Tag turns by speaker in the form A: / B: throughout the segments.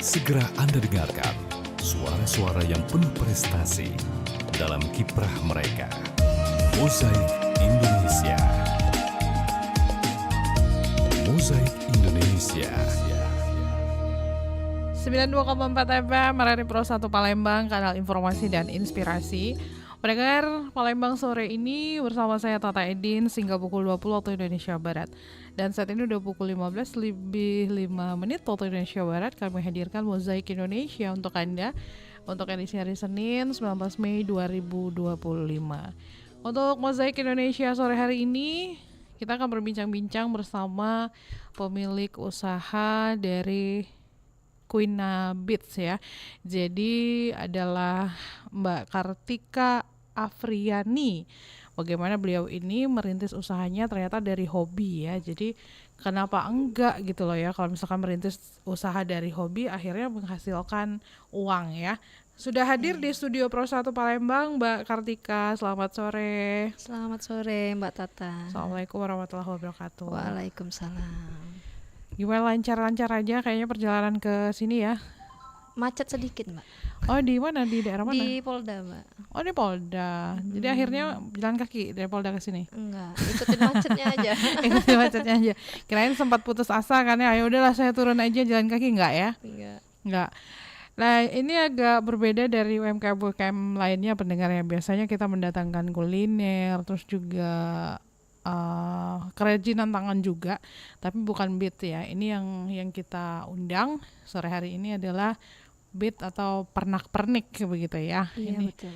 A: Segera Anda dengarkan suara-suara yang penuh prestasi dalam kiprah mereka. Mozaik Indonesia. Mozaik Indonesia.
B: 92,4 FM, Radio Pro 1 Palembang, kanal informasi dan inspirasi. Pendengar Palembang sore ini bersama saya Tata Edin hingga pukul 20 waktu Indonesia Barat. Dan saat ini udah pukul 15 lebih 5 menit waktu Indonesia Barat. Kami hadirkan Mozaik Indonesia untuk Anda untuk edisi hari Senin 19 Mei 2025. Untuk Mozaik Indonesia sore hari ini kita akan berbincang-bincang bersama pemilik usaha dari Quina Beats ya. Jadi adalah Mbak Kartika Afriani. Bagaimana beliau ini merintis usahanya ternyata dari hobi ya. Jadi kenapa enggak gitu loh ya, kalau misalkan merintis usaha dari hobi akhirnya menghasilkan uang ya. Sudah hadir di studio Pro 1 Palembang Mbak Kartika. Selamat sore.
C: Selamat sore Mbak Tata.
B: Assalamualaikum warahmatullahi wabarakatuh.
C: Waalaikumsalam.
B: Gimana, lancar-lancar aja kayaknya perjalanan ke sini ya?
C: Macet sedikit Mbak.
B: Oh, di mana? Di daerah mana?
C: Di Polda Mbak.
B: Oh, di Polda. Jadi akhirnya jalan kaki dari Polda ke sini.
C: Enggak, ikutin macetnya aja.
B: Ikutin macetnya aja. Kirain sempat putus asa kan ya. Ayo udahlah saya turun aja jalan kaki, enggak ya? Enggak. Nah, ini agak berbeda dari UMKM lainnya pendengar ya. Biasanya kita mendatangkan kuliner, terus juga kerajinan tangan juga, tapi bukan beat ya. Ini yang kita undang sore hari ini adalah beat atau pernak-pernik begitu ya.
C: Iya
B: ini.
C: betul.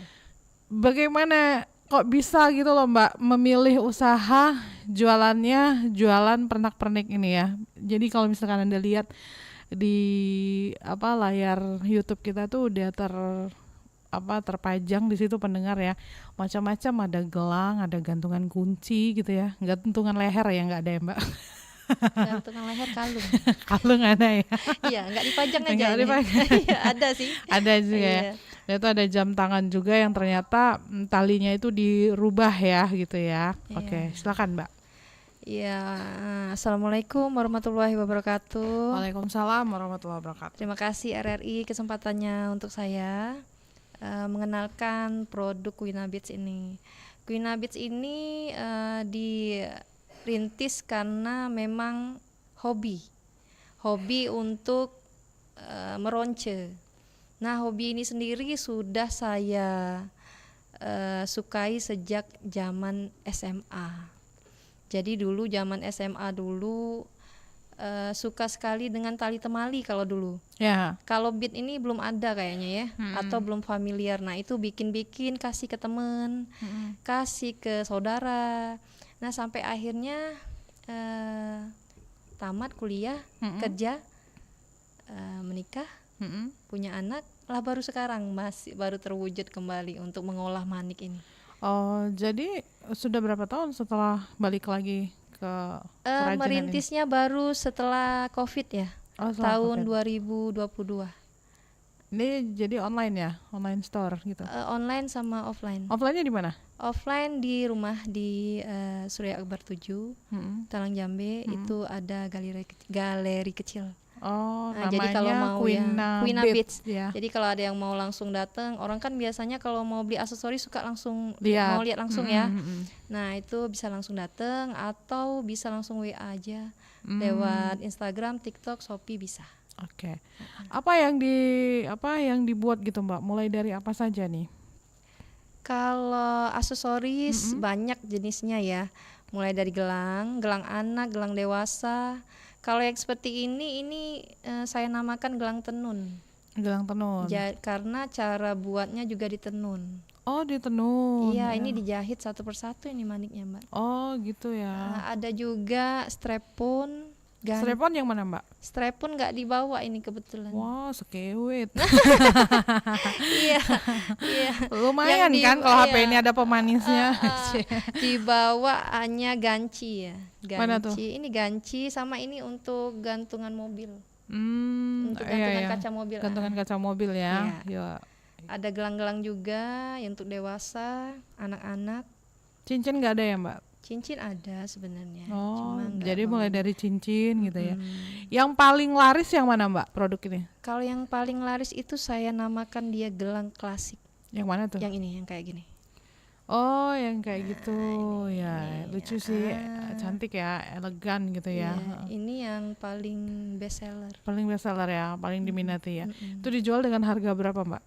B: Bagaimana kok bisa gitu loh Mbak memilih usaha jualannya jualan pernak-pernik ini ya. Jadi kalau misalkan Anda lihat di layar YouTube kita tuh udah terpajang di situ pendengar ya, macam-macam, ada gelang, ada gantungan kunci gitu ya, gantungan leher ya nggak ada ya Mbak?
C: Gantungan leher kalung.
B: Kalung ada ya?
C: Iya, nggak dipajang aja.
B: Nggak dipajang.
C: Iya, ada sih.
B: Ada juga ya. Dan itu ada jam tangan juga yang ternyata talinya itu dirubah ya gitu ya.
C: Iya.
B: Oke, silakan Mbak.
C: Iya, Assalamualaikum warahmatullahi wabarakatuh.
B: Waalaikumsalam warahmatullahi wabarakatuh.
C: Terima kasih RRI kesempatannya untuk saya mengenalkan produk Quina Beats ini. Quina Beats ini dirintis karena memang hobi untuk meronce. Nah, hobi ini sendiri sudah saya sukai sejak zaman SMA. Jadi dulu zaman SMA dulu suka sekali dengan tali temali kalau dulu.
B: Ya.
C: Kalau beat ini belum ada kayaknya ya, atau belum familiar. Nah, itu bikin kasih ke temen, kasih ke saudara. Nah, sampai akhirnya tamat kuliah, kerja, menikah, punya anak, lah baru sekarang baru terwujud kembali untuk mengolah manik ini.
B: Oh, jadi sudah berapa tahun setelah balik lagi ke kerajinan
C: merintisnya ini? Baru setelah COVID ya, tahun COVID. 2022.
B: Ini jadi online ya, online store gitu?
C: Online sama offline.
B: Offline-nya di mana?
C: Offline di rumah di Surya Akbar 7, Talang Jambe. Itu ada galeri kecil.
B: Oh,
C: nah, jadi kalau mau Quina Beats
B: ya.
C: Jadi kalau ada yang mau langsung datang, orang kan biasanya kalau mau beli aksesoris suka langsung mau lihat langsung ya. Nah, itu bisa langsung datang atau bisa langsung WA aja lewat Instagram, TikTok, Shopee bisa.
B: Oke. Apa yang dibuat gitu Mbak? Mulai dari apa saja nih?
C: Kalau aksesoris banyak jenisnya ya. Mulai dari gelang anak, gelang dewasa. Kalau yang seperti ini saya namakan gelang tenun. Gelang tenun. Karena cara buatnya juga ditenun.
B: Oh, ditenun.
C: Iya, ini dijahit satu persatu ini maniknya Mbak.
B: Oh, gitu ya.
C: Ada juga strap-on.
B: Strap-on yang mana Mbak?
C: Strap-on nggak dibawa ini kebetulan.
B: Wah, sekewit.
C: Iya.
B: Lumayan kan kalau HP ini ada pemanisnya.
C: Dibawa hanya ganci ya.
B: Mana tuh?
C: Ini ganci sama ini untuk gantungan mobil.
B: Untuk gantungan
C: kaca mobil.
B: Gantungan kaca mobil ya.
C: Iya. Ada gelang-gelang juga yang untuk dewasa, anak-anak.
B: Cincin nggak ada ya Mbak?
C: Cincin ada sebenarnya.
B: Oh,
C: cuma nggak
B: jadi mulai dari cincin gitu ya.
C: Hmm.
B: Yang paling laris yang mana Mbak produk ini?
C: Kalau yang paling laris itu saya namakan dia gelang klasik.
B: Yang mana tuh?
C: Yang ini, yang kayak gini.
B: Oh, yang kayak gitu ya,
C: ini,
B: lucu sih, cantik ya, elegan gitu ya.
C: Iya, ini yang paling best seller.
B: Paling best seller ya, paling diminati ya. Itu dijual dengan harga berapa Mbak?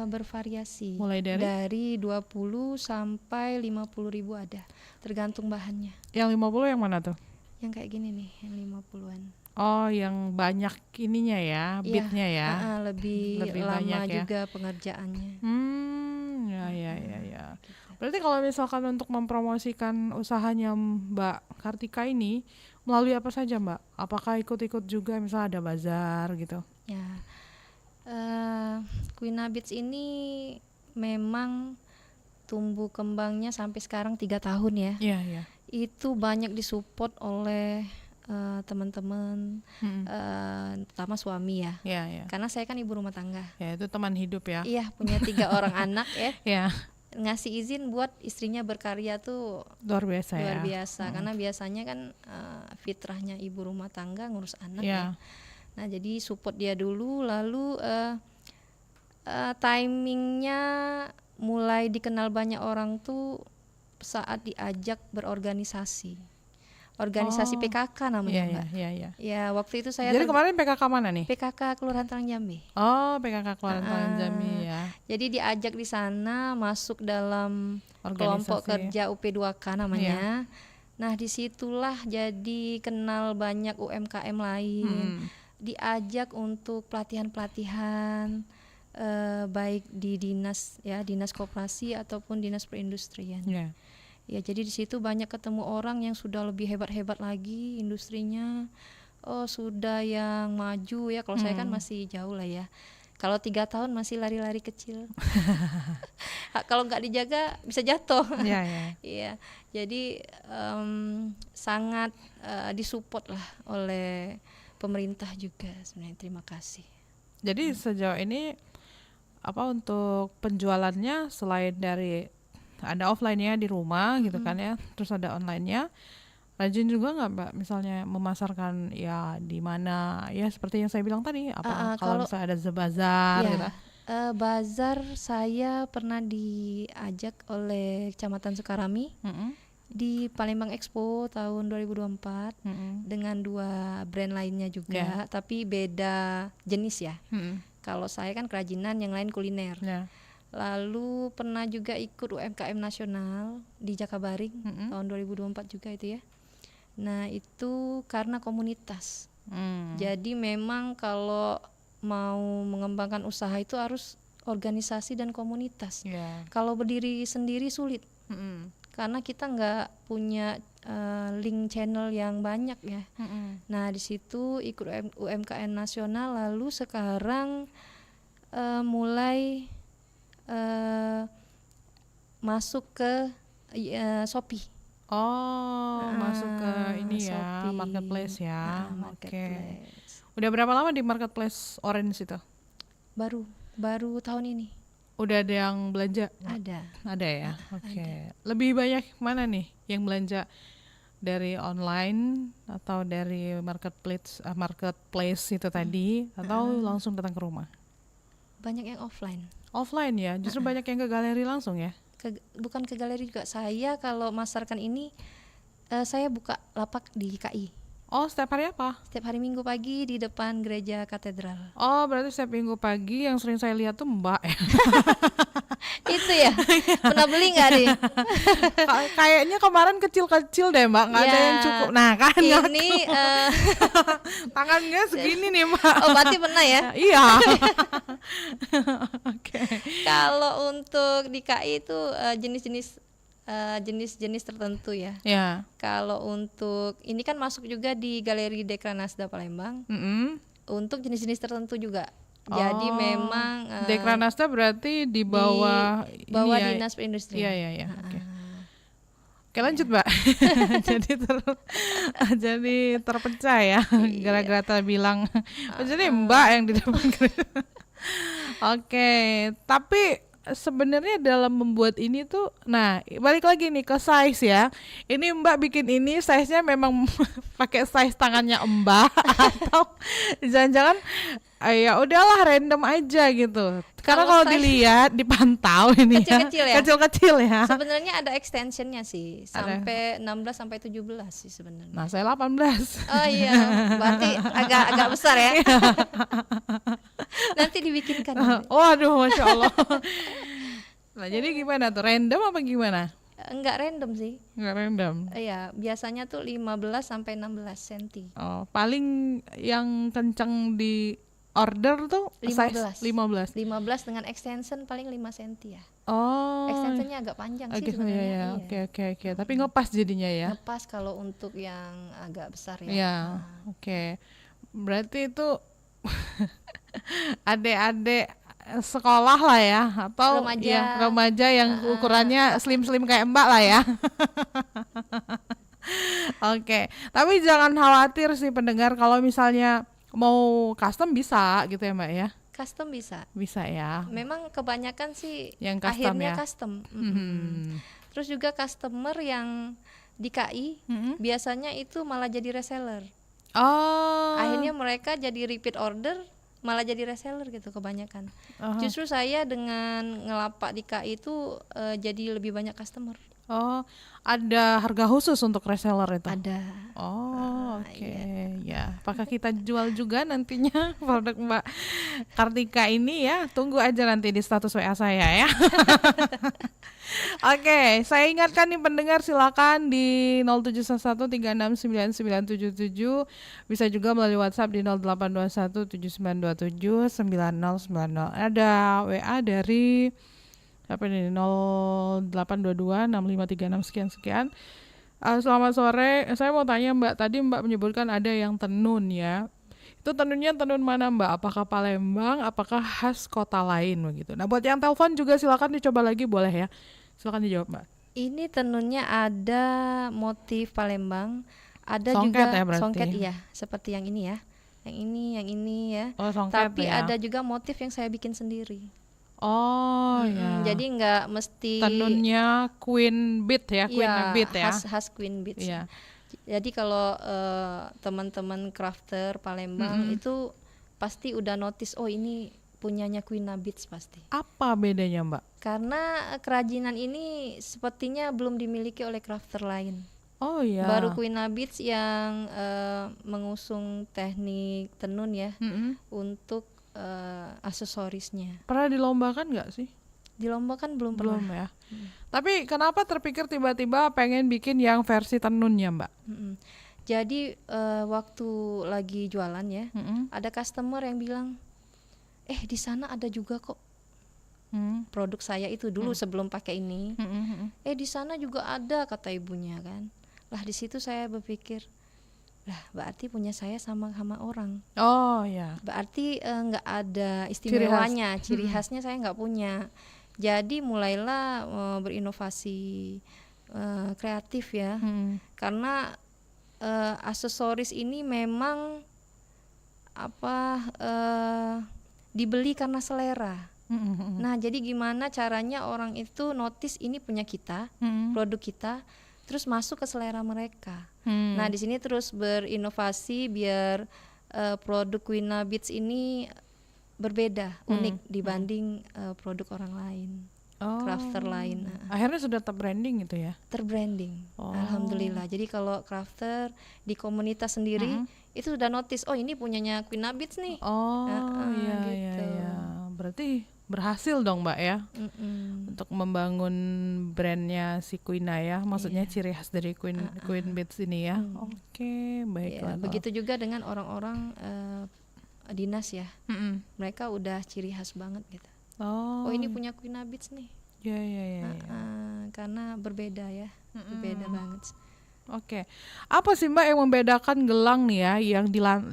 C: Bervariasi.
B: Mulai dari?
C: Dari 20 sampai 50.000 ada, tergantung bahannya.
B: Yang 50 yang mana tuh?
C: Yang kayak gini nih, yang 50-an.
B: Oh, yang banyak ininya ya, beatnya ya.
C: Lebih lama
B: banyak ya.
C: juga pengerjaannya.
B: Ya. Berarti kalau misalkan untuk mempromosikan usahanya Mbak Kartika ini melalui apa saja Mbak? Apakah ikut-ikut juga misalnya ada bazar gitu?
C: Ya, Quina Beats ini memang tumbuh kembangnya sampai sekarang 3 tahun ya.
B: Iya.
C: Itu banyak disupport oleh teman-teman, terutama suami ya.
B: Iya.
C: Karena saya kan ibu rumah tangga.
B: Ya, itu teman hidup ya.
C: Iya, punya 3 orang anak ya.
B: Iya.
C: Ngasih izin buat istrinya berkarya tuh
B: Luar biasa
C: luar
B: ya.
C: biasa. Karena biasanya kan fitrahnya ibu rumah tangga ngurus anak ya. Nah, jadi support dia dulu, lalu timingnya mulai dikenal banyak orang tuh saat diajak berorganisasi. Organisasi PKK namanya, Mbak.
B: Iya.
C: Ya, waktu itu saya
B: Jadi kemarin PKK mana nih?
C: PKK Kelurahan Terang Jambi.
B: Oh, PKK Kelurahan Terang Jambi ya.
C: Jadi diajak di sana masuk dalam kelompok kerja UP2K namanya. Nah, disitulah jadi kenal banyak UMKM lain. Diajak untuk pelatihan-pelatihan baik di dinas koperasi ataupun dinas perindustrian. Ya, jadi di situ banyak ketemu orang yang sudah lebih hebat-hebat lagi industrinya. Oh, sudah yang maju ya. Kalau saya kan masih jauh lah ya. Kalau 3 tahun masih lari-lari kecil. Kalau nggak dijaga bisa jatuh. Iya. Jadi sangat disupport lah oleh pemerintah juga sebenarnya. Terima kasih.
B: Jadi sejauh ini untuk penjualannya selain dari ada offline-nya di rumah gitu kan ya, terus ada online-nya, rajin juga nggak Mbak misalnya memasarkan ya di mana ya seperti yang saya bilang tadi kalau misalnya ada bazar gitu.
C: Bazar saya pernah diajak oleh Kecamatan Sukarami di Palembang Expo tahun 2024 dengan 2 brand lainnya juga, tapi beda jenis ya. Kalau saya kan kerajinan, yang lain kuliner. Lalu pernah juga ikut UMKM nasional di Jakabaring tahun 2024 juga itu ya. Nah, itu karena komunitas. Jadi memang kalau mau mengembangkan usaha itu harus organisasi dan komunitas. Kalau berdiri sendiri sulit. Karena kita nggak punya link channel yang banyak ya. Nah, di situ ikut UMKM nasional, lalu sekarang mulai masuk ke Shopee.
B: Masuk ke ini ya,
C: Shopee.
B: marketplace ya.
C: Marketplace.
B: Udah berapa lama di marketplace Orange itu?
C: Baru tahun ini.
B: Udah ada yang belanja? Ada ya. Oke. Lebih banyak mana nih yang belanja, dari online atau dari marketplace itu tadi, atau langsung datang ke rumah?
C: Banyak yang offline.
B: Offline ya, justru banyak yang ke galeri langsung ya?
C: Bukan ke galeri juga. Saya kalau masarkan ini saya buka lapak di KI.
B: Oh, setiap hari apa?
C: Setiap hari Minggu pagi di depan gereja katedral.
B: Oh, berarti setiap Minggu pagi yang sering saya lihat tuh Mbak ya.
C: Itu ya. Pernah beli nggak nih?
B: Kayaknya kemarin kecil-kecil deh Mbak, nggak ada yang cukup. Nah kan
C: ini
B: tangannya segini nih Mbak.
C: Oh, berarti pernah ya?
B: Iya. Oke.
C: Kalau untuk di KI itu jenis-jenis tertentu ya. Kalau untuk ini kan masuk juga di Galeri Dekranasda Palembang. Untuk jenis-jenis tertentu juga. Jadi memang
B: Dekranasda berarti di bawah
C: dinas perindustrian.
B: Iya. Oke, lanjut Mbak. jadi terpecah ya gara-gara tadi bilang jadi Mbak yang di depan. Oke, tapi sebenarnya dalam membuat ini tuh, nah balik lagi nih ke size ya. Ini Mbak bikin ini size-nya memang pakai size tangannya Mbak atau jangan-jangan ya udahlah random aja gitu. Karena kalau
C: size
B: dilihat dipantau ini
C: kecil-kecil ya.
B: Kecil-kecil ya.
C: Sebenarnya ada extensionnya sih, sampai 16 sampai 17 sih sebenarnya.
B: Nah, saya 18.
C: Oh iya, berarti agak besar ya. Nanti dibikinkan.
B: Waduh, Masya Allah. Nah, jadi gimana tuh? Random apa gimana?
C: Enggak random sih.
B: Nggak random.
C: Iya, biasanya tuh 15 sampai 16 cm.
B: Oh, paling yang kencang di order tuh size 15.
C: 15 dengan extension paling 5 cm ya.
B: Oh.
C: Extensionnya agak panjang sih
B: Oke,
C: sebenarnya.
B: ya,
C: Iya.
B: oke. Tapi ngepas jadinya ya.
C: Ngepas kalau untuk yang agak besar ya.
B: Iya, oke. Berarti itu adik-adik sekolah lah ya, atau
C: Remaja.
B: ya, remaja yang ukurannya slim-slim kayak Mbak lah ya. Oke, tapi jangan khawatir sih pendengar, kalau misalnya mau custom bisa gitu ya Mbak ya.
C: Custom bisa.
B: Bisa ya.
C: Memang kebanyakan sih
B: Yang custom
C: akhirnya
B: ya?
C: custom.
B: Hmm.
C: Terus juga customer yang di KI
B: Mm-mm.
C: biasanya itu malah jadi reseller.
B: Oh.
C: Akhirnya mereka jadi repeat order, malah jadi reseller gitu kebanyakan.
B: Aha.
C: Justru saya dengan ngelapak di KI itu jadi lebih banyak customer.
B: Oh, ada harga khusus untuk reseller itu?
C: Ada.
B: Oh, oke. Ya, apakah kita jual juga nantinya produk Mbak Kartika ini ya? Tunggu aja nanti di status WA saya ya. Oke, saya ingatkan nih pendengar, silakan di 0711369977, bisa juga melalui WhatsApp di 082179279090. Ada WA dari apa ini 08226536 sekian. Selamat sore, saya mau tanya Mbak, tadi Mbak menyebutkan ada yang tenun ya. Itu tenunnya tenun mana Mbak? Apakah Palembang, apakah khas kota lain begitu? Nah, buat yang telepon juga silakan dicoba lagi boleh ya. Silakan dijawab Mbak.
C: Ini tenunnya ada motif Palembang, ada
B: Songket
C: juga
B: ya berarti?
C: songket iya, seperti yang ini ya. Yang ini ya.
B: Oh, songket
C: Tapi
B: ya.
C: ada juga motif yang saya bikin sendiri.
B: Oh ya.
C: Jadi nggak mesti
B: tenunnya queen bead ya, queen
C: iya,
B: bead ya.
C: khas queen beads.
B: Iya.
C: Jadi kalau teman-teman crafter Palembang itu pasti udah notice, oh ini punyanya Queen Beads pasti.
B: Apa bedanya Mbak?
C: Karena kerajinan ini sepertinya belum dimiliki oleh crafter lain.
B: Oh ya.
C: Baru Queen Beads yang mengusung teknik tenun ya untuk aksesorisnya.
B: Pernah dilombakan nggak sih?
C: Dilombakan belum
B: Belum
C: pernah.
B: ya. Tapi kenapa terpikir tiba-tiba pengen bikin yang versi tenunnya Mbak?
C: Jadi waktu lagi jualan ya, ada customer yang bilang, di sana ada juga kok produk saya itu dulu sebelum pakai ini. Di sana juga ada, kata ibunya kan. Lah di situ saya berpikir, lah berarti punya saya sama orang.
B: Oh ya.
C: Berarti nggak ada istimewanya, ciri khasnya saya nggak punya. Jadi mulailah berinovasi kreatif ya, karena aksesoris ini memang dibeli karena selera. Nah jadi gimana caranya orang itu notice ini punya kita, produk kita, terus masuk ke selera mereka. Nah di sini terus berinovasi biar produk Queen Beads ini berbeda, unik dibanding produk orang lain, crafter lain.
B: Akhirnya sudah terbranding gitu ya?
C: Terbranding, alhamdulillah. Jadi kalau crafter di komunitas sendiri itu sudah notice, oh ini punyanya Queen Beads nih.
B: Iya,
C: gitu.
B: iya. Berarti berhasil dong Mbak ya, untuk membangun brandnya si Queena ya, maksudnya ciri khas dari Queen Beads ini ya. Oke, baiklah.
C: Begitu juga dengan orang-orang dinas ya, mereka udah ciri khas banget gitu. Oh ini punya Queen Beads nih.
B: Ya.
C: Karena berbeda ya, berbeda banget.
B: Oke, apa sih Mbak yang membedakan gelang nih ya,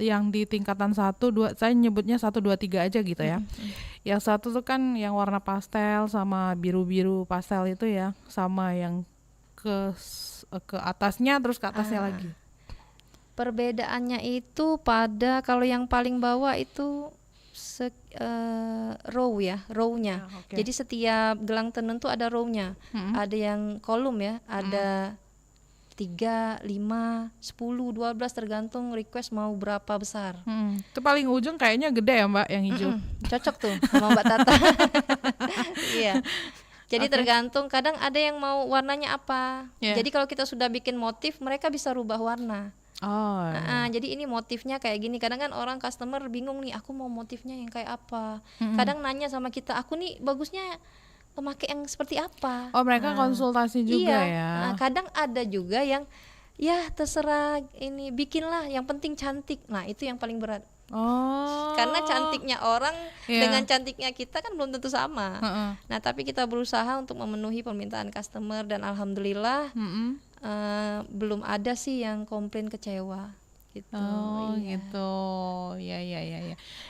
B: yang di tingkatan 1, 2, saya nyebutnya 1, 2, 3 aja gitu ya. Yang satu tuh kan yang warna pastel sama biru-biru pastel itu ya, sama yang ke atasnya terus ke atasnya lagi.
C: Perbedaannya itu pada kalau yang paling bawah itu row ya, row-nya.
B: Ya, oke.
C: Jadi setiap gelang tenun tuh ada row-nya. Ada yang kolom ya, ada 3, 5, 10, 12 tergantung request mau berapa besar.
B: Itu paling ujung kayaknya gede ya Mbak, yang hijau.
C: Cocok tuh sama Mbak Tata. Iya. Jadi
B: Oke.
C: tergantung, kadang ada yang mau warnanya apa.
B: Iya.
C: Jadi kalau kita sudah bikin motif, mereka bisa rubah warna.
B: Oh,
C: Jadi ini motifnya kayak gini. Kadang kan orang customer bingung nih, aku mau motifnya yang kayak apa. Kadang nanya sama kita, aku nih bagusnya memakai yang seperti apa.
B: oh mereka konsultasi juga
C: Iya.
B: ya.
C: Kadang ada juga yang ya terserah ini, bikinlah yang penting cantik. Nah itu yang paling berat.
B: Oh.
C: Karena cantiknya orang
B: Iya.
C: dengan cantiknya kita kan belum tentu sama.
B: Heeh.
C: Nah tapi kita berusaha untuk memenuhi permintaan customer dan alhamdulillah belum ada sih yang komplain kecewa gitu.
B: Oh
C: Iya.
B: gitu, ya.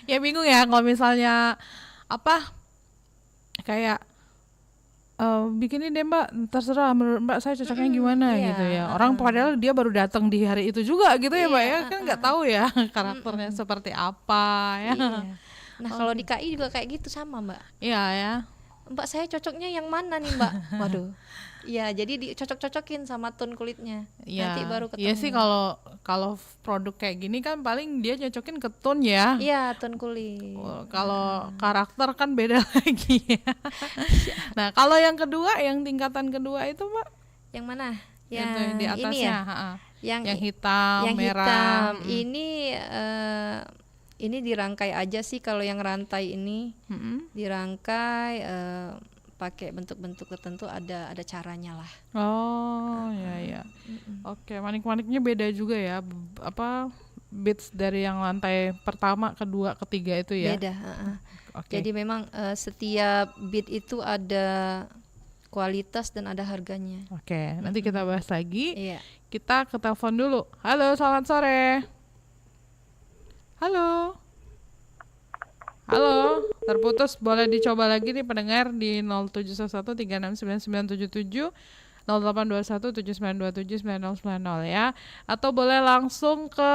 B: Ya bingung ya kalau misalnya apa kayak bikinin deh Mbak, terserah menurut Mbak saya cocoknya gimana
C: iya,
B: gitu ya. Orang padahal dia baru datang di hari itu juga gitu ya Mbak ya, kan nggak tahu ya karakternya seperti apa ya.
C: Iya. Nah kalau di KI juga kayak gitu sama Mbak.
B: Iya ya.
C: Mbak saya cocoknya yang mana nih Mbak? Waduh. Iya, jadi dicocok-cocokin sama tone kulitnya.
B: Iya.
C: Nanti baru ketemu.
B: Iya sih kalau produk kayak gini kan paling dia nyocokin ke tone ya.
C: Iya, tone kulit.
B: Kalau karakter kan beda lagi ya. Nah, kalau yang kedua, yang tingkatan kedua itu Mbak,
C: Yang mana?
B: itu
C: Yang
B: di atasnya,
C: ini ya.
B: Yang hitam,
C: yang
B: merah.
C: hitam. Ini dirangkai aja sih kalau yang rantai ini. Dirangkai pakai bentuk-bentuk tertentu, ada caranya lah.
B: Oh, ya. Oke, manik-maniknya beda juga ya. Apa beads dari yang lantai pertama, kedua, ketiga itu ya.
C: Beda.
B: Oke.
C: Jadi memang setiap bead itu ada kualitas dan ada harganya.
B: Oke, nanti kita bahas lagi.
C: Iya.
B: Kita ke telepon dulu. Halo, selamat sore. Halo. Halo, terputus. Boleh dicoba lagi nih pendengar di 0711369977, 082179279090 ya. Atau boleh langsung ke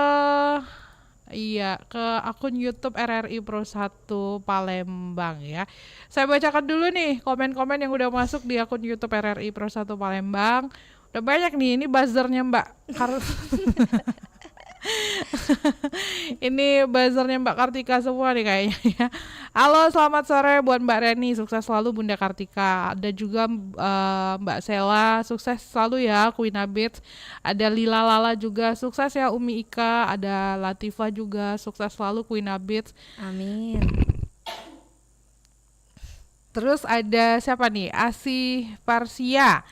B: akun YouTube RRI Pro 1 Palembang ya. Saya bacakan dulu nih komen-komen yang udah masuk di akun YouTube RRI Pro 1 Palembang. Udah banyak nih, ini buzzernya Mbak. Ini buzzernya Mbak Kartika semua nih kayaknya ya. Halo, selamat sore buat Mbak Reni, sukses selalu Bunda Kartika. Ada juga Mbak Sela, sukses selalu ya Queen Abid. Ada Lila Lala juga, sukses ya Umi Ika. Ada Latifa juga, sukses selalu Queen Abid.
C: Amin.
B: Terus ada siapa nih? Asih Parsia.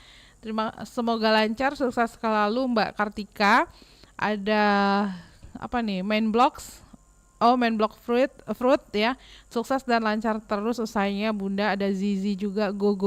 B: Semoga lancar, sukses selalu Mbak Kartika. Ada apa nih, main block fruit ya, sukses dan lancar terus usahanya Bunda. Ada Zizi juga, go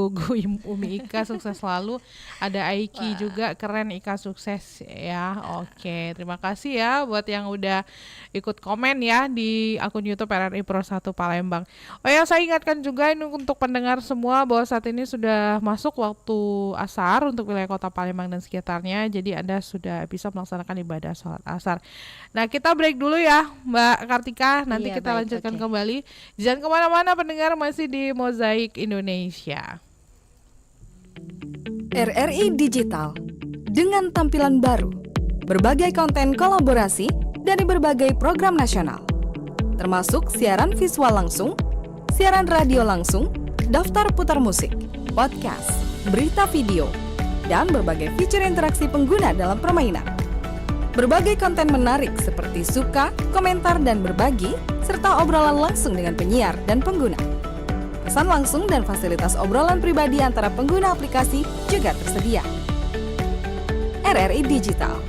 B: Umi Ika, sukses selalu. Ada Aiki juga, keren Ika, sukses ya. Oke, terima kasih ya buat yang udah ikut komen ya di akun YouTube RRI Pro 1 Palembang. Oh ya, saya ingatkan juga ini untuk pendengar semua bahwa saat ini sudah masuk waktu asar untuk wilayah Kota Palembang dan sekitarnya. Jadi Anda sudah bisa melaksanakan ibadah sholat asar. Nah, kita break dulu ya Mbak Kartika, nanti
C: Iya,
B: kita
C: baik,
B: lanjutkan
C: oke.
B: kembali. Jangan kemana-mana pendengar, masih di Mozaik Indonesia.
D: RRI Digital dengan tampilan baru, berbagai konten kolaborasi dari berbagai program nasional, termasuk siaran visual langsung, siaran radio langsung, daftar putar musik, podcast, berita video, dan berbagai fitur interaksi pengguna dalam permainan. Berbagai konten menarik seperti suka, komentar, dan berbagi, serta obrolan langsung dengan penyiar dan pengguna. Pesan langsung dan fasilitas obrolan pribadi antara pengguna aplikasi juga tersedia. RRI Digital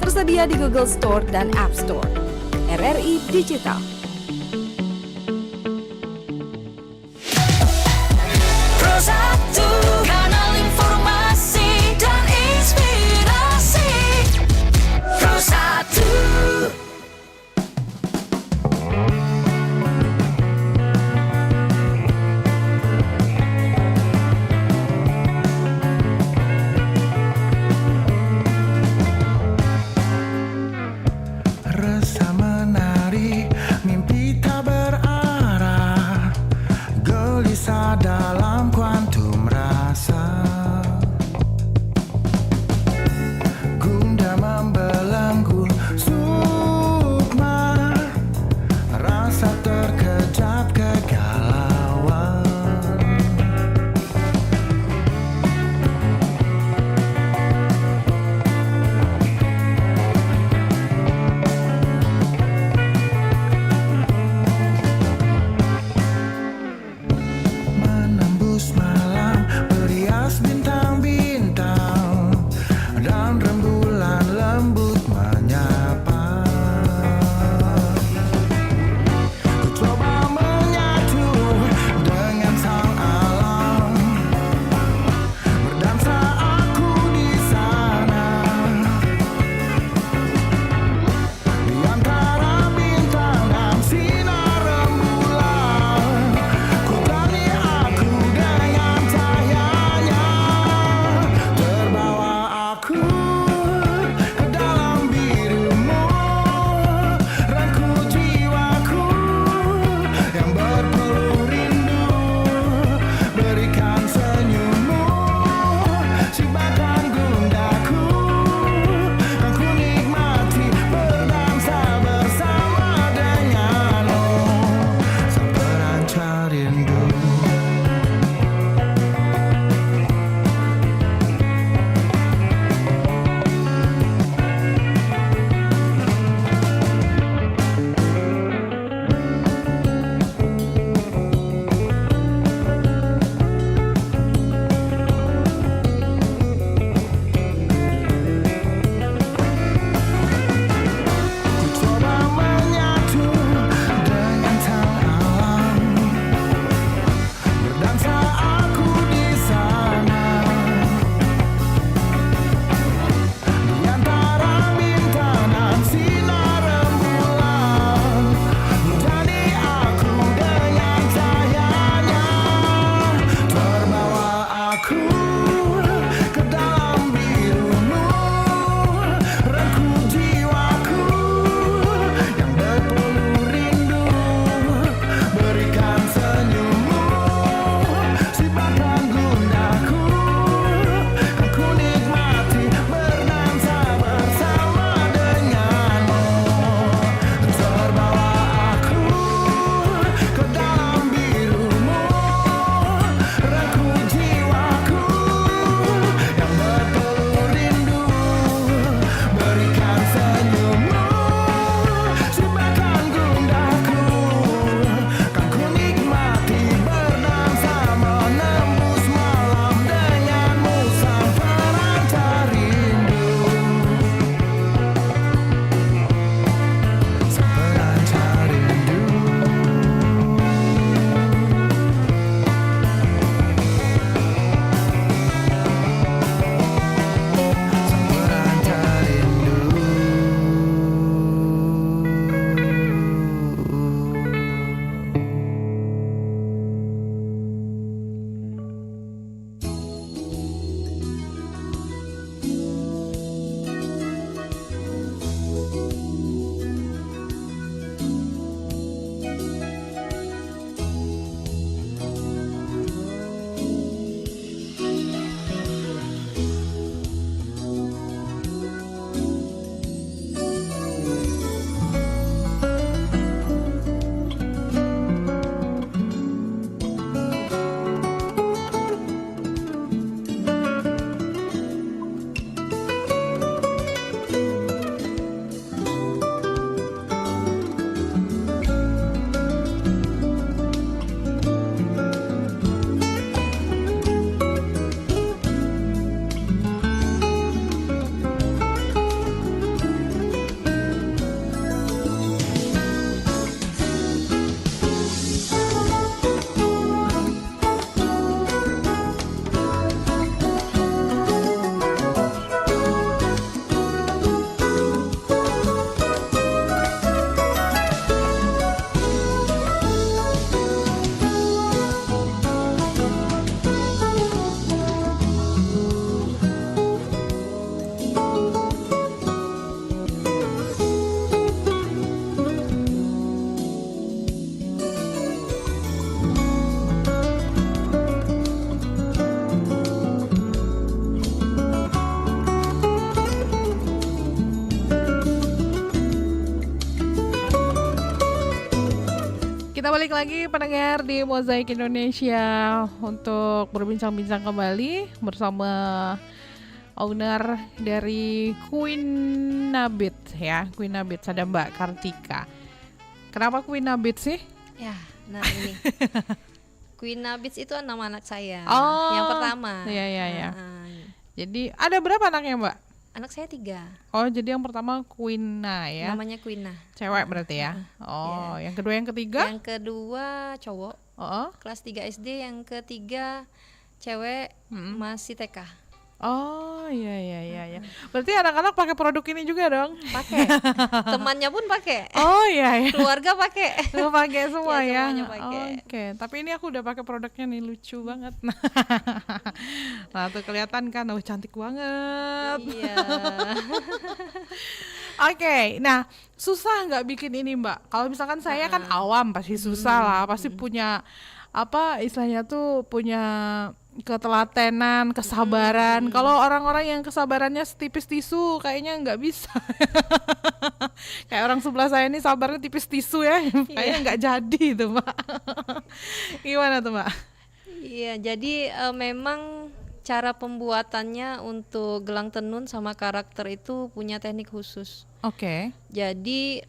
D: tersedia di Google Store dan App Store. RRI Digital.
E: Pro 1, kanal informasi dan inspirasi. Pro 1.
F: Resah menari, mimpi tak sekejap kegalauan. Menembus malam berias bintang-bintang dan rembulan lembut menyapa. Ku coba menyapa
B: balik lagi pendengar di Mozaik Indonesia untuk berbincang-bincang kembali bersama owner dari Queen Nabit ya, Queen Nabit, ada Mbak Kartika. Kenapa Queen Nabit sih?
C: Ya, nah ini. Queen Nabits itu nama anak saya.
B: Oh,
C: yang pertama.
B: Iya, iya, iya.
C: Nah,
B: Jadi ada berapa anaknya Mbak?
C: anak saya 3.
B: Oh, jadi yang pertama Queena ya,
C: Namanya Queena.
B: cewek berarti ya. Oh, yang kedua, yang ketiga?
C: Yang kedua cowok,
B: Oh,
C: kelas 3 SD. Yang ketiga cewek, masih TK.
B: oh, iya, iya, iya, iya. Berarti anak-anak pakai produk ini juga dong?
C: Pakai. Temannya pun pakai.
B: Oh, iya, iya.
C: Keluarga pakai.
B: Lu pakai semua ya?
C: Ya, semuanya pakai.
B: Oke, tapi ini aku udah pakai produknya nih, lucu banget. Nah, tuh kelihatan kan, oh cantik banget.
C: Iya.
B: Oke, nah susah nggak bikin ini Mbak? Kalau misalkan saya kan awam pasti susah lah, pasti punya apa istilahnya tuh punya ketelatenan, kesabaran. Kalau orang-orang yang kesabarannya setipis tisu kayaknya nggak bisa. Kayak orang sebelah saya ini sabarnya tipis tisu ya, kayaknya nggak jadi tuh Mbak. Gimana tuh Mbak?
C: Iya, jadi memang cara pembuatannya untuk gelang tenun sama karakter itu punya teknik khusus.
B: Oke.
C: Jadi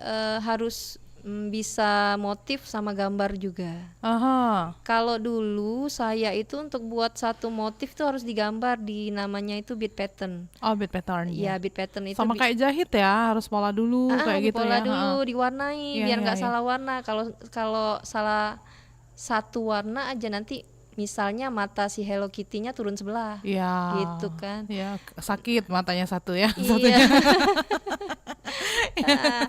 C: harus bisa motif sama gambar juga.
B: Aha.
C: Kalau dulu saya itu untuk buat satu motif tuh harus digambar di namanya itu bead pattern.
B: Oh, bead pattern.
C: Iya, bead pattern itu
B: Sama kayak jahit ya, harus pola dulu kayak gitu
C: pola
B: ya.
C: dulu, diwarnai
B: Iya,
C: biar
B: iya,
C: nggak
B: iya.
C: salah warna. Kalau salah satu warna aja nanti misalnya mata si Hello Kitty-nya turun sebelah.
B: Iya.
C: Gitu kan.
B: Iya, sakit matanya satu ya.
C: Iya. Nah,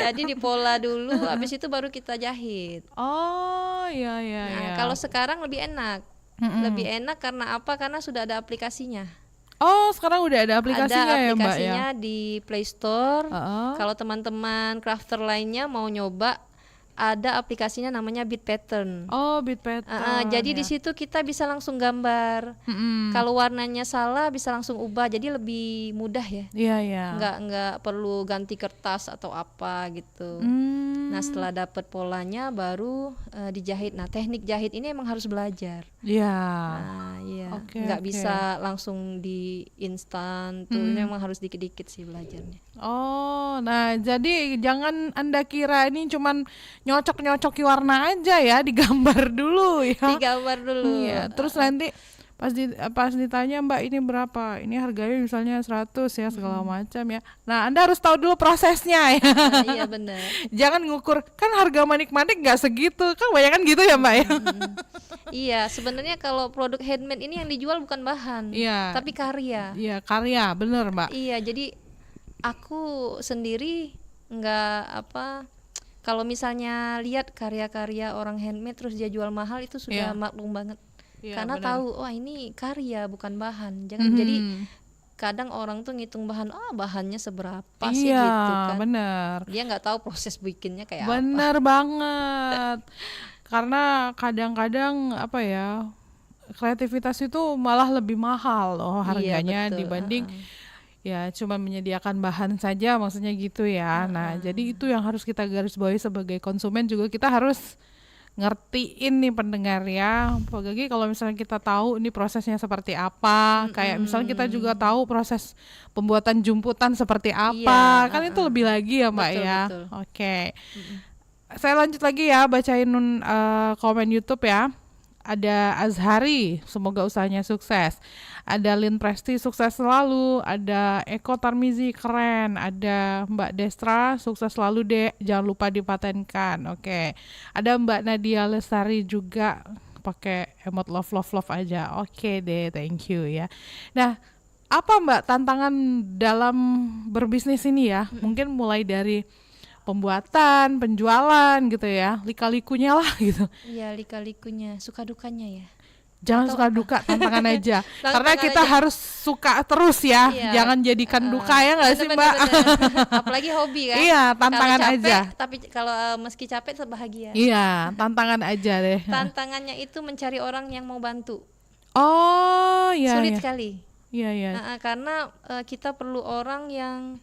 C: jadi dipola dulu, habis itu baru kita jahit.
B: Oh, iya, iya,
C: Nah,
B: iya.
C: kalau sekarang lebih enak. Lebih enak karena apa? Karena sudah ada aplikasinya.
B: Oh, sekarang udah ada aplikasinya
C: Ada
B: ya, Mbak ya?
C: aplikasinya di Play Store.
B: Heeh.
C: Kalau teman-teman crafter lainnya mau nyoba, ada aplikasinya namanya Bead Pattern.
B: Oh, bead pattern.
C: Jadi
B: ya.
C: di situ kita bisa langsung gambar. Kalau warnanya salah bisa langsung ubah, jadi lebih mudah ya.
B: Iya, iya.
C: Nggak perlu ganti kertas atau apa gitu. Nah, setelah dapat polanya baru dijahit. Nah, teknik jahit ini emang harus belajar.
B: Iya.
C: Nah, iya.
B: Oke,
C: Nggak
B: oke.
C: bisa langsung di instan tuh. Ini memang harus dikit-dikit sih belajarnya.
B: Oh, nah jadi jangan Anda kira ini cuman nyocok-nyocoki warna aja ya, digambar dulu ya.
C: Digambar dulu.
B: Iya, terus nanti pas ditanya Mbak ini berapa? Ini harganya misalnya 100 ya segala macam ya. Nah, Anda harus tahu dulu prosesnya ya.
C: Iya benar.
B: Jangan ngukur kan harga manik-manik nggak segitu. Kan banyak kan gitu ya Mbak ya.
C: Iya, sebenarnya kalau produk handmade ini yang dijual bukan bahan,
B: Iya.
C: tapi karya.
B: Iya, karya, bener Mbak.
C: Iya, jadi aku sendiri kalau misalnya lihat karya-karya orang handmade terus dia jual mahal itu sudah
B: Iya.
C: maklum banget.
B: Iya,
C: Karena
B: bener.
C: tahu, wah ini karya bukan bahan. Jangan jadi kadang orang tuh ngitung bahan, bahannya seberapa sih
B: Iya,
C: gitu kan.
B: bener.
C: Dia nggak tahu proses bikinnya kayak apa.
B: Bener banget. Karena kadang-kadang apa ya, kreativitas itu malah lebih mahal loh harganya
C: betul.
B: dibanding ya cuma menyediakan bahan saja, maksudnya gitu ya. Nah, jadi itu yang harus kita garis bawahi sebagai konsumen, juga kita harus ngertiin nih pendengar ya. Apalagi kalau misalnya kita tahu ini prosesnya seperti apa, kayak misalnya kita juga tahu proses pembuatan jumputan seperti apa,
C: Iya,
B: kan itu lebih lagi ya Mbak
C: Betul,
B: ya.
C: betul.
B: Oke. Saya lanjut lagi ya, bacain komen YouTube ya. Ada Azhari, semoga usahanya sukses. Ada Lin Presti, sukses selalu. Ada Eko Tarmizi, keren. Ada Mbak Destra, sukses selalu dek, jangan lupa dipatenkan. Oke. Ada Mbak Nadia Lestari juga, pakai emot love aja. Oke deh, thank you ya. Nah, apa Mbak tantangan dalam berbisnis ini ya? Mungkin mulai dari pembuatan, penjualan gitu ya, lika-likunya lah gitu.
C: Iya, lika-likunya, suka dukanya ya.
B: Jangan
C: Atau
B: suka duka, tantangan aja.
C: Tantangan
B: Karena kita
C: aja.
B: harus suka terus ya,
C: Iya.
B: jangan jadikan duka ya nggak sih Mbak?
C: Bener-bener. Apalagi hobi kan.
B: Iya, tantangan
C: Kalau capek,
B: aja.
C: Tapi kalau meski capek tetap bahagia.
B: Iya, tantangan aja deh.
C: Tantangannya itu mencari orang yang mau bantu.
B: Oh iya,
C: Sulit
B: iya.
C: sekali.
B: Iya, iya.
C: Karena kita perlu orang yang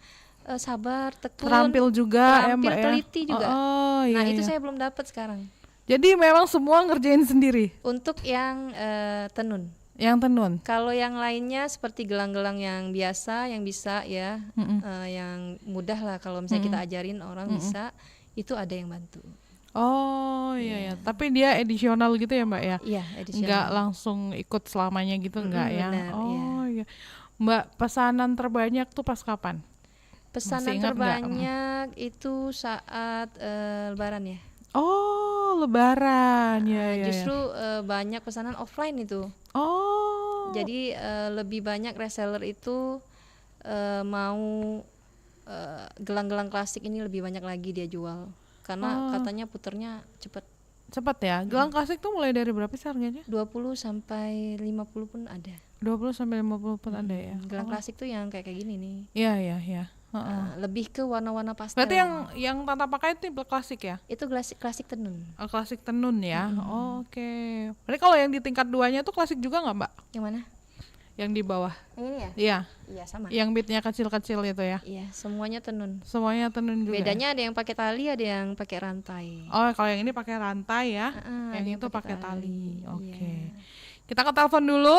C: sabar, tekun,
B: Terampil juga ya Mbak
C: terampil,
B: ya.
C: teliti juga.
B: Oh iya,
C: Nah, itu
B: iya.
C: saya belum dapat sekarang.
B: Jadi memang semua ngerjain sendiri
C: Untuk yang tenun.
B: yang tenun.
C: Kalau yang lainnya seperti gelang-gelang yang biasa, yang bisa ya, yang mudah lah kalau misalnya kita ajarin orang bisa, itu ada yang bantu.
B: Oh iya ya, tapi dia edisional gitu ya Mbak ya?
C: Iya, edisional.
B: Nggak langsung ikut selamanya gitu nggak ya?
C: benar,
B: Oh iya. Mbak, pesanan terbanyak tuh pas kapan?
C: Pesanan
B: Masih ingat nggak?
C: terbanyak itu saat Lebaran ya.
B: Oh Lebaran ya ya.
C: Justru banyak pesanan offline itu.
B: Oh.
C: Jadi lebih banyak reseller itu mau gelang-gelang klasik ini lebih banyak lagi dia jual karena katanya puternya cepet.
B: Cepet ya. Gelang klasik tuh mulai dari berapa sih harganya?
C: 20 sampai 50 pun ada.
B: 20 sampai 50 pun ada ya.
C: Gelang klasik tuh yang kayak gini nih.
B: Iya iya iya.
C: Lebih ke warna-warna pastel.
B: Berarti yang Tata pakai itu tipe klasik ya?
C: itu klasik tenun.
B: Klasik tenun ya. Oh, oke. Berarti kalau yang di tingkat 2-nya tuh klasik juga nggak Mbak?
C: Yang mana?
B: Yang di bawah.
C: Ini ya?
B: Iya.
C: Iya sama.
B: Yang bitnya kecil-kecil itu ya.
C: Iya, semuanya tenun.
B: Semuanya tenun juga.
C: Bedanya ada yang pakai tali, ada yang pakai rantai.
B: Oh, kalau yang ini pakai rantai ya.
C: ada
B: Yang
C: yang
B: itu
C: pakai
B: pakai tali.
C: tali.
B: Oke.
C: Iya.
B: Kita ke telepon dulu.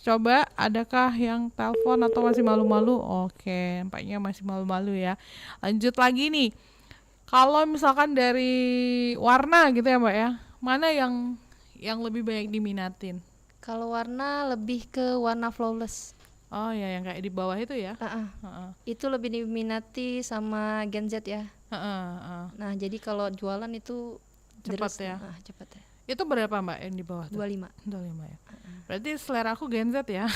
B: Coba adakah yang telepon atau masih malu-malu? Oke, nampaknya masih malu-malu ya. Lanjut lagi nih. Kalau misalkan dari warna gitu ya, Mbak ya. Mana yang lebih banyak diminatin?
C: Kalau warna lebih ke warna flawless.
B: Oh ya, yang kayak di bawah itu ya. Heeh.
C: Itu lebih diminati sama Gen Z ya.
B: Heeh.
C: Nah, jadi kalau jualan itu
B: Cepat
C: deres.
B: ya?
C: Cepat ya.
B: Itu berapa Mbak yang di bawah tuh?
C: 25.
B: 25 ya. Berarti selera aku Gen Z ya.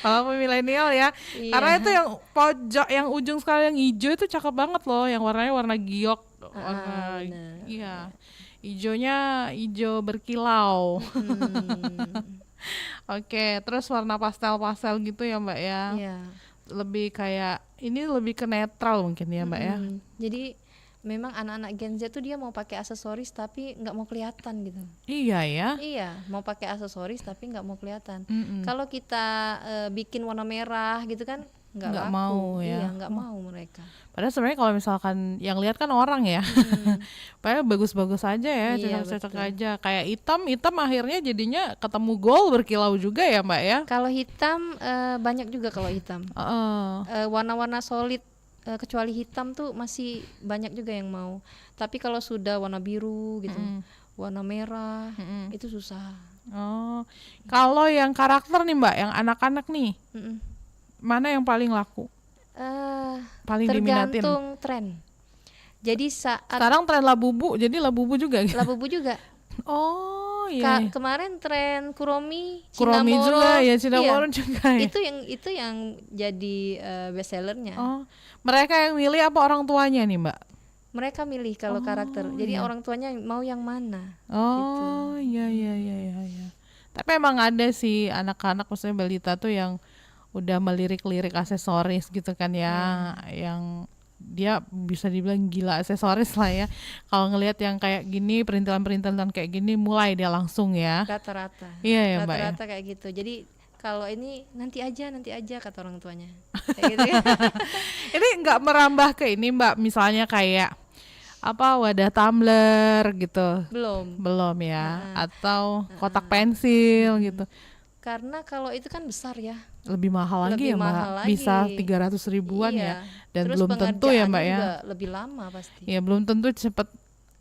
B: Kalau aku milenial ya.
C: Iya.
B: Karena itu yang pojok, yang ujung sekali yang hijau itu cakep banget loh. Yang warnanya warna giok. Warna,
C: benar.
B: iya. Hijaunya hijau berkilau. Oke, terus warna pastel-pastel gitu ya Mbak ya.
C: Iya.
B: Lebih kayak, ini lebih ke netral mungkin ya Mbak ya.
C: Jadi memang anak-anak Gen Z tuh dia mau pakai aksesoris tapi nggak mau kelihatan gitu.
B: Iya ya.
C: Iya, mau pakai aksesoris tapi nggak mau kelihatan.
B: Mm-mm.
C: Kalau kita bikin warna merah gitu kan nggak
B: Nggak
C: laku.
B: mau ya.
C: Iya, nggak mau mereka.
B: Padahal sebenarnya kalau misalkan yang lihat kan orang ya, padahal bagus-bagus aja ya,
C: Iya,
B: cocok-cocok
C: betul.
B: aja. Kayak hitam akhirnya jadinya ketemu gold berkilau juga ya Mbak ya.
C: Kalau hitam banyak juga kalau hitam. Warna-warna solid kecuali hitam tuh masih banyak juga yang mau. Tapi kalau sudah warna biru gitu, warna merah itu susah.
B: Oh, kalau yang karakter nih Mbak, yang anak-anak nih,
C: Mm-mm.
B: mana yang paling laku, paling diminatin?
C: Tergantung tren. Jadi saat
B: Sekarang tren labubu, jadi labubu juga gitu.
C: Labubu juga.
B: Oh iya.
C: Kemarin tren Kuromi,
B: Kuromi
C: Cinnamoro,
B: juga ya, Cinnamoro
C: iya.
B: juga ya.
C: Itu yang jadi best sellernya.
B: Oh, mereka yang milih apa orang tuanya nih Mbak?
C: Mereka milih kalau karakter. Jadi orang tuanya mau yang mana.
B: Oh iya. Tapi emang ada sih anak-anak maksudnya balita tuh yang udah melirik-lirik aksesoris gitu kan ya, yang dia bisa dibilang gila aksesoris lah ya. Kalau ngelihat yang kayak gini, perintilan-perintilan kayak gini, mulai dia langsung ya.
C: Rata-rata.
B: Iya ya Mbak ya.
C: Rata-rata kayak gitu. Jadi kalau ini nanti aja kata orang tuanya. Kayak gitu ya.
B: Ini nggak merambah ke ini Mbak, misalnya kayak apa wadah tumbler gitu, belum ya, atau kotak pensil gitu.
C: Karena kalau itu kan besar ya.
B: Lebih mahal lagi
C: Lebih
B: ya Mbak,
C: mahal lagi.
B: bisa 300 ribuan
C: Iya.
B: ya, dan
C: Terus
B: belum tentu ya Mbak
C: pengerjaannya
B: ya.
C: juga lebih lama pasti.
B: Ya belum tentu cepet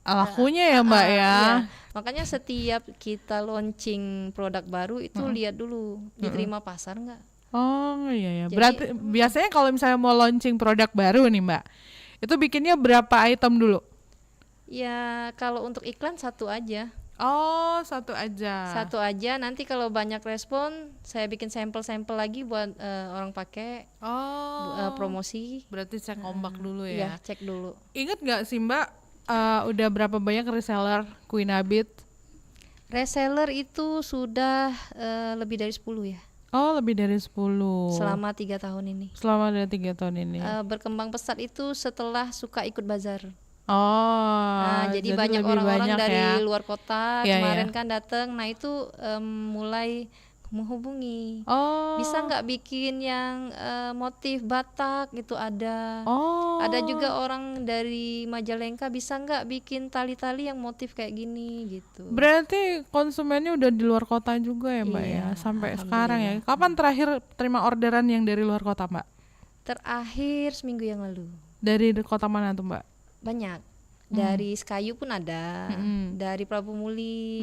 B: lakunya ya Mbak ya.
C: Iya. Makanya setiap kita launching produk baru itu lihat dulu diterima pasar nggak.
B: Oh iya ya.
C: Jadi-
B: Berarti biasanya kalau misalnya mau launching produk baru nih Mbak, itu bikinnya berapa item dulu?
C: Ya kalau untuk iklan satu aja.
B: Oh satu aja.
C: Satu aja, nanti kalau banyak respon saya bikin sampel-sampel lagi buat orang pakai
B: Oh.
C: promosi.
B: Berarti cek ombak dulu
C: Iya,
B: ya.
C: cek dulu.
B: Ingat nggak sih Mbak, udah berapa banyak reseller Queen Abit?
C: Reseller itu sudah lebih dari 10 ya.
B: Oh lebih dari 10
C: Selama 3 tahun ini.
B: Selama dari 3 tahun ini.
C: Berkembang pesat itu setelah suka ikut bazar.
B: Oh,
C: jadi banyak
B: lebih
C: orang-orang
B: banyak
C: dari
B: ya.
C: luar kota
B: Iya,
C: kemarin
B: iya.
C: kan datang. Nah itu mulai menghubungi.
B: Oh.
C: Bisa nggak bikin yang motif Batak gitu ada.
B: Oh.
C: Ada juga orang dari Majalengka, bisa nggak bikin tali-tali yang motif kayak gini gitu.
B: Berarti konsumennya udah di luar kota juga ya Mbak
C: Iya,
B: ya sampai sekarang ya.
C: alhamdulillah.
B: Kapan terakhir terima orderan yang dari luar kota Mbak?
C: Terakhir seminggu yang lalu.
B: Dari kota mana tuh Mbak?
C: Banyak. Dari Sekayu pun ada, dari Prabu Muli,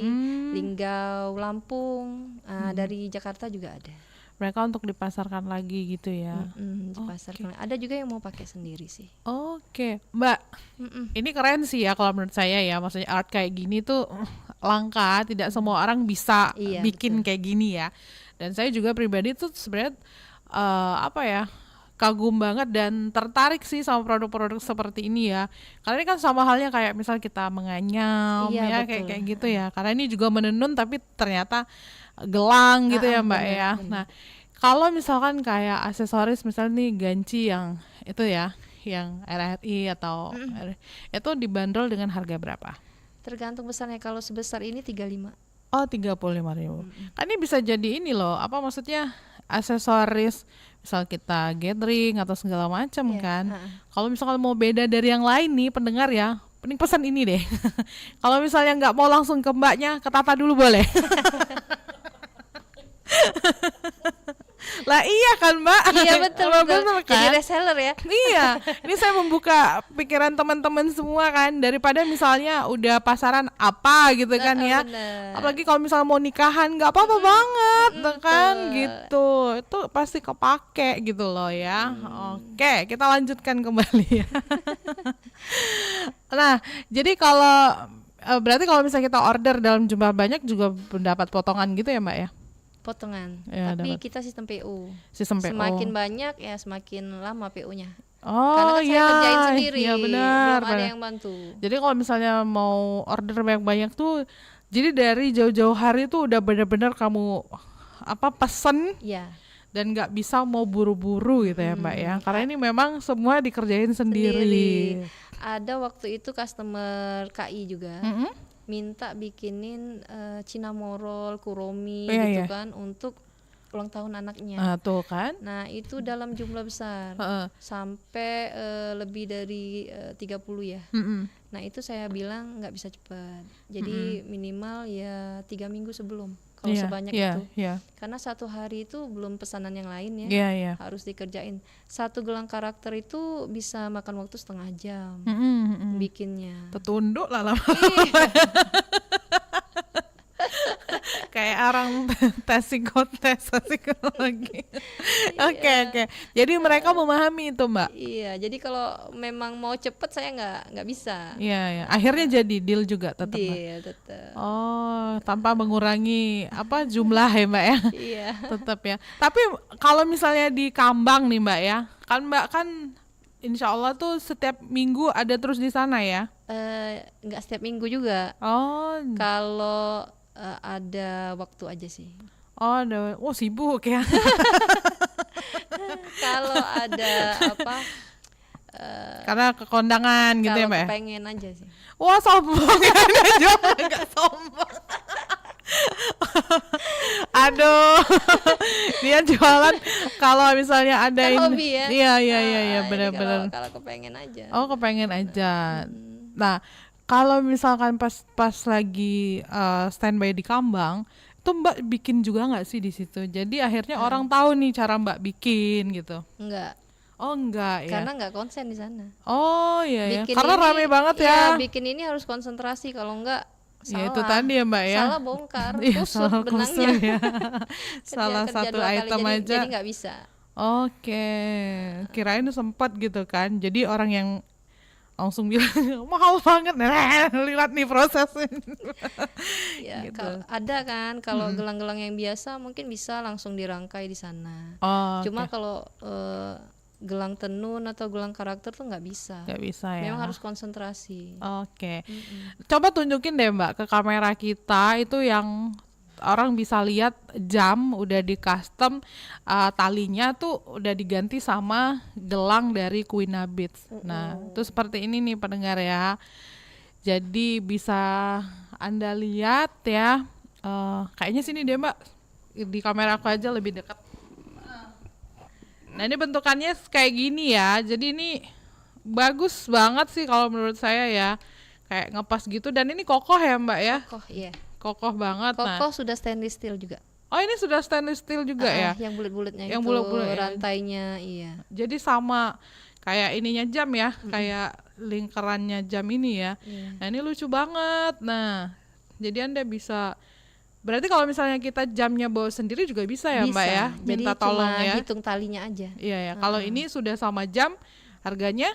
C: Linggau, Lampung, dari Jakarta juga ada.
B: Mereka untuk dipasarkan lagi gitu ya.
C: Di pasar. Ada juga yang mau pakai sendiri sih.
B: Oke, Mbak. Ini keren sih ya kalau menurut saya ya. Maksudnya art kayak gini tuh langka, tidak semua orang bisa
C: Iya,
B: bikin
C: betul.
B: kayak gini ya. Dan saya juga pribadi tuh sebenarnya apa ya? Kagum banget dan tertarik sih sama produk-produk seperti ini ya. Karena ini kan sama halnya kayak misal kita menganyam
C: Iya,
B: ya
C: betul.
B: kayak gitu ya. Karena ini juga menenun tapi ternyata gelang gitu ya Mbak
C: bener,
B: ya.
C: bener.
B: Nah, kalau misalkan kayak aksesoris misalnya nih ganci yang itu ya, yang RRI atau itu dibanderol dengan harga berapa?
C: Tergantung besarnya. Kalau sebesar ini 35.
B: Oh, 35.000. Kan ini bisa jadi ini loh, apa maksudnya aksesoris misal kita gathering atau segala macam
C: Iya,
B: kan. Kalau misalkan mau beda dari yang lain nih pendengar ya, mending pesan ini deh. Kalau misalnya nggak mau langsung ke mbaknya, ke Tata dulu boleh. Lah iya kan Mbak?
C: Iya betul,
B: Emang
C: betul.
B: bener
C: Jadi
B: kan?
C: reseller ya.
B: Iya, ini saya membuka pikiran teman-teman semua kan, daripada misalnya udah pasaran apa gitu kan ya.
C: Bener.
B: Apalagi kalau misalnya mau nikahan nggak apa-apa banget tuh kan gitu. Itu pasti kepake gitu loh ya. Oke, kita lanjutkan kembali ya. Nah, jadi kalau berarti kalau misalnya kita order dalam jumlah banyak juga mendapat potongan gitu ya Mbak ya?
C: Potongan.
B: Ya,
C: Tapi
B: dapat.
C: kita sistem PO.
B: Sistem PO.
C: Semakin banyak ya semakin lama PO-nya.
B: Oh
C: Karena kan saya
B: iya,
C: kerjain sendiri.
B: iya benar.
C: Belum ada
B: benar.
C: yang bantu.
B: Jadi kalau misalnya mau order banyak-banyak tuh, jadi dari jauh-jauh hari tuh udah benar-benar kamu pesen
C: Iya.
B: dan nggak bisa mau buru-buru gitu ya Mbak ya. Karena ini memang semua dikerjain sendiri.
C: Ada waktu itu customer KI juga. Minta bikinin Cinamorol, Kuromi
B: Iya,
C: gitu
B: iya.
C: kan untuk ulang tahun anaknya.
B: Nah tuh kan.
C: Nah, itu dalam jumlah besar.
B: Heeh.
C: Sampai lebih dari 30 ya.
B: Mm-mm.
C: Nah, itu saya bilang nggak bisa cepat. Jadi minimal ya 3 minggu sebelum. Kalau
B: Iya,
C: sebanyak
B: iya,
C: itu.
B: iya.
C: Karena satu hari itu belum pesanan yang lain ya.
B: Iya, iya.
C: Harus dikerjain. Satu gelang karakter itu bisa makan waktu setengah jam bikinnya.
B: Tertunduk lah lama. Kayak orang tes psikologi. Oke. Jadi mereka memahami itu Mbak.
C: Iya, jadi kalau memang mau cepet saya nggak bisa.
B: Iya, ya. Akhirnya jadi deal juga tetap. Mbak.
C: Deal tetap.
B: Oh, tanpa mengurangi jumlah ya Mbak ya.
C: Iya.
B: Tetap ya. Tapi kalau misalnya di Kambang nih Mbak ya, kan Mbak kan Insya Allah tuh setiap minggu ada terus di sana ya.
C: Nggak setiap minggu juga.
B: Oh,
C: Kalau ada waktu aja sih.
B: Sibuk ya.
C: Kalau ada
B: Karena kekondangan gitu ya
C: kalau
B: Mbak ya.
C: kepengen aja sih.
B: Wah sombong ya, nggak sombong. Aduh, dia jualan kalau misalnya ada
C: Kan hobi ya.
B: Iya
C: Jadi
B: benar-benar.
C: Kalau kepengen aja.
B: Oh kepengen aja. Nah kalau misalkan pas lagi standby di Kambang, itu Mbak bikin juga nggak sih di situ? Jadi akhirnya orang tahu nih cara Mbak bikin gitu.
C: Enggak.
B: Oh enggak ya.
C: Karena nggak konsen di sana.
B: Oh iya ya.
C: Bikin
B: Karena
C: ini-
B: rame banget ya.
C: Bikin ini harus konsentrasi, kalau enggak
B: Ya
C: salah.
B: itu tadi ya Mbak ya.
C: Salah bongkar,
B: Iya,
C: kusut
B: salah
C: benangnya.
B: kusut ya.
C: Kerja-
B: Salah
C: kerja
B: satu
C: 2 kali,
B: item aja.
C: Jadi nggak bisa.
B: Oke, kirain sempat gitu kan. Jadi orang yang langsung bilang mahal banget, lihat nih prosesnya.
C: Ya,
B: Gitu.
C: ada kan kalau gelang-gelang yang biasa mungkin bisa langsung dirangkai di sana.
B: Oh,
C: Cuma kalau gelang tenun atau gelang karakter tuh nggak bisa.
B: nggak bisa ya.
C: Memang harus konsentrasi.
B: Oke, coba tunjukin deh Mbak ke kamera kita itu yang orang bisa lihat jam udah di custom, talinya tuh udah diganti sama gelang dari Queen Beads. Nah itu seperti ini nih pendengar ya. Jadi bisa Anda lihat ya, kayaknya sini deh Mbak di kamera aku aja lebih dekat. Nah ini bentukannya kayak gini ya, jadi ini bagus banget sih kalau menurut saya ya, kayak ngepas gitu, dan ini kokoh ya Mbak ya,
C: Kokoh, iya.
B: kokoh banget.
C: Kokoh sudah stainless steel juga.
B: Oh ini sudah stainless steel juga ya,
C: Yang bulat-bulatnya
B: Yang
C: itu,
B: bulat-bulat ya.
C: rantainya, iya.
B: jadi sama kayak ininya jam ya, kayak lingkarannya jam ini ya.
C: Iya.
B: Nah ini lucu banget. Nah jadi Anda bisa, berarti kalau misalnya kita jamnya bawa sendiri juga bisa ya Mbak ya, minta
C: Jadi
B: tolong
C: cuma
B: ya.
C: hitung talinya aja.
B: Iya ya, kalau ini sudah sama jam, harganya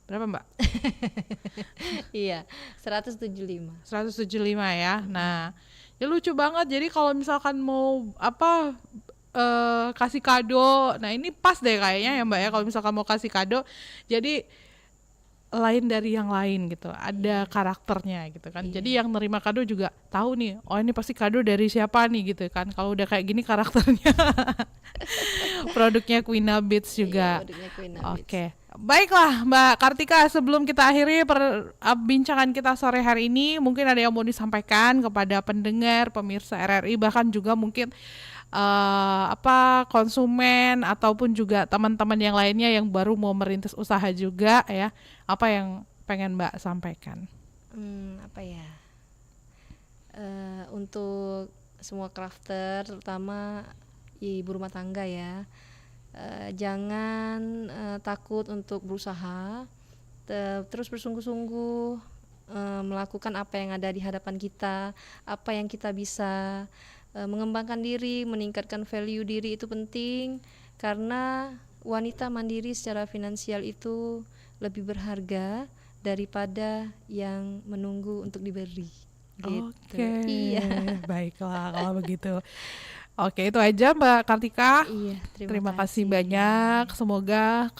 B: berapa Mbak?
C: Iya, 175.
B: 175 ya. Nah, ya lucu banget. Jadi kalau misalkan mau apa kasih kado, nah ini pas deh kayaknya ya Mbak ya, kalau misalkan mau kasih kado. Jadi lain dari yang lain gitu, ada karakternya gitu kan. Jadi yang nerima kado juga tahu nih, oh ini pasti kado dari siapa nih gitu kan. Kalau udah kayak gini karakternya. Produknya Queenabits juga.
C: Iya, produknya Queenabits.
B: Oke, baiklah Mbak Kartika, sebelum kita akhiri perbincangan kita sore hari ini, mungkin ada yang mau disampaikan kepada pendengar, pemirsa RRI, bahkan juga mungkin konsumen ataupun juga teman-teman yang lainnya yang baru mau merintis usaha juga ya, apa yang pengen Mbak sampaikan?
C: Apa ya? Untuk semua crafter, terutama ibu rumah tangga ya, jangan takut untuk berusaha, terus bersungguh-sungguh melakukan apa yang ada di hadapan kita, apa yang kita bisa. Mengembangkan diri, meningkatkan value diri itu penting, karena wanita mandiri secara finansial itu lebih berharga daripada yang menunggu untuk diberi. Gitu.
B: Oke,
C: Iya.
B: baiklah kalau begitu. Oke, itu aja Mbak Kartika.
C: Iya,
B: Terima kasih banyak. Semoga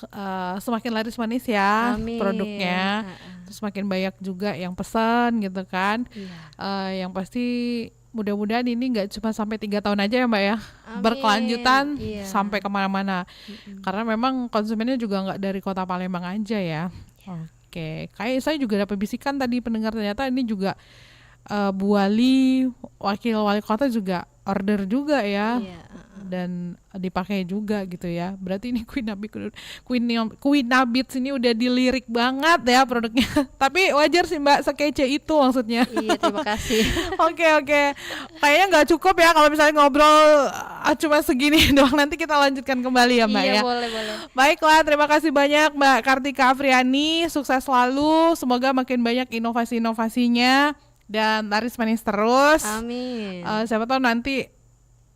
B: semakin laris manis ya
C: Amin.
B: produknya. Terus semakin banyak juga yang pesan gitu kan.
C: Iya.
B: Yang pasti mudah-mudahan ini nggak cuma sampai 3 tahun aja ya Mbak ya,
C: Amin.
B: berkelanjutan
C: Iya.
B: sampai kemana-mana. Karena memang konsumennya juga nggak dari kota Palembang aja ya. Oke, kayak saya juga dapat bisikan tadi pendengar, ternyata ini juga Bu Wali, wakil wali kota juga order juga ya.
C: Iya,
B: Dan dipakai juga gitu ya. Berarti ini Queenabits ini udah dilirik banget ya produknya. Tapi wajar sih Mbak, sekece itu maksudnya.
C: Iya, terima kasih.
B: Oke. Kayaknya nggak cukup ya kalau misalnya ngobrol cuma segini doang. Nanti kita lanjutkan kembali ya Mbak
C: Iya,
B: ya.
C: boleh.
B: Baiklah, terima kasih banyak Mbak Kartika Afriani. Sukses selalu. Semoga makin banyak inovasi-inovasinya dan laris manis terus.
C: Amin.
B: Siapa tahu nanti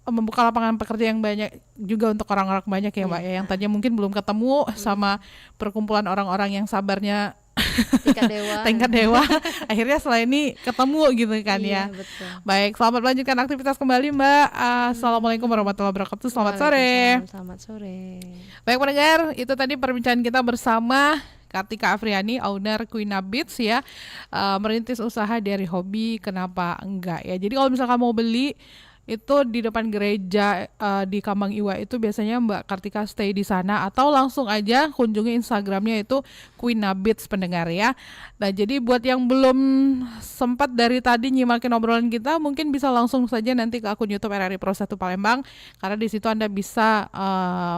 B: membuka lapangan pekerja yang banyak juga untuk orang-orang banyak ya Mbak ya, yang tadinya mungkin belum ketemu sama perkumpulan orang-orang yang sabarnya tingkat dewa. Akhirnya setelah ini ketemu gitu kan ya.
C: Iya, betul.
B: Baik, selamat melanjutkan aktivitas kembali Mbak. Assalamualaikum warahmatullahi wabarakatuh. Selamat sore.
C: Selamat sore.
B: Baik pendengar, itu tadi perbincangan kita bersama Kartika Afriani, owner Queenabits ya, merintis usaha dari hobi, kenapa enggak ya. Jadi kalau misalkan mau beli itu di depan gereja di Kambang Iwa itu biasanya Mbak Kartika stay di sana, atau langsung aja kunjungi Instagramnya itu Queenabits pendengar ya. Nah jadi buat yang belum sempat dari tadi nyimakin obrolan kita, mungkin bisa langsung saja nanti ke akun YouTube RRI Pro 1 Palembang, karena di situ Anda bisa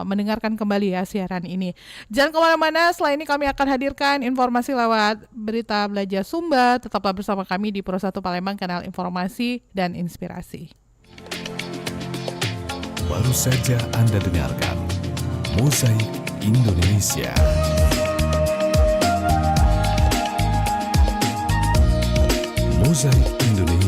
B: mendengarkan kembali ya siaran ini. Jangan kemana-mana, setelah ini kami akan hadirkan informasi lewat berita belajar Sumba. Tetaplah bersama kami di Pro 1 Palembang, kanal informasi dan inspirasi.
A: Baru saja Anda dengarkan Mozaik Indonesia. Mozaik Indonesia.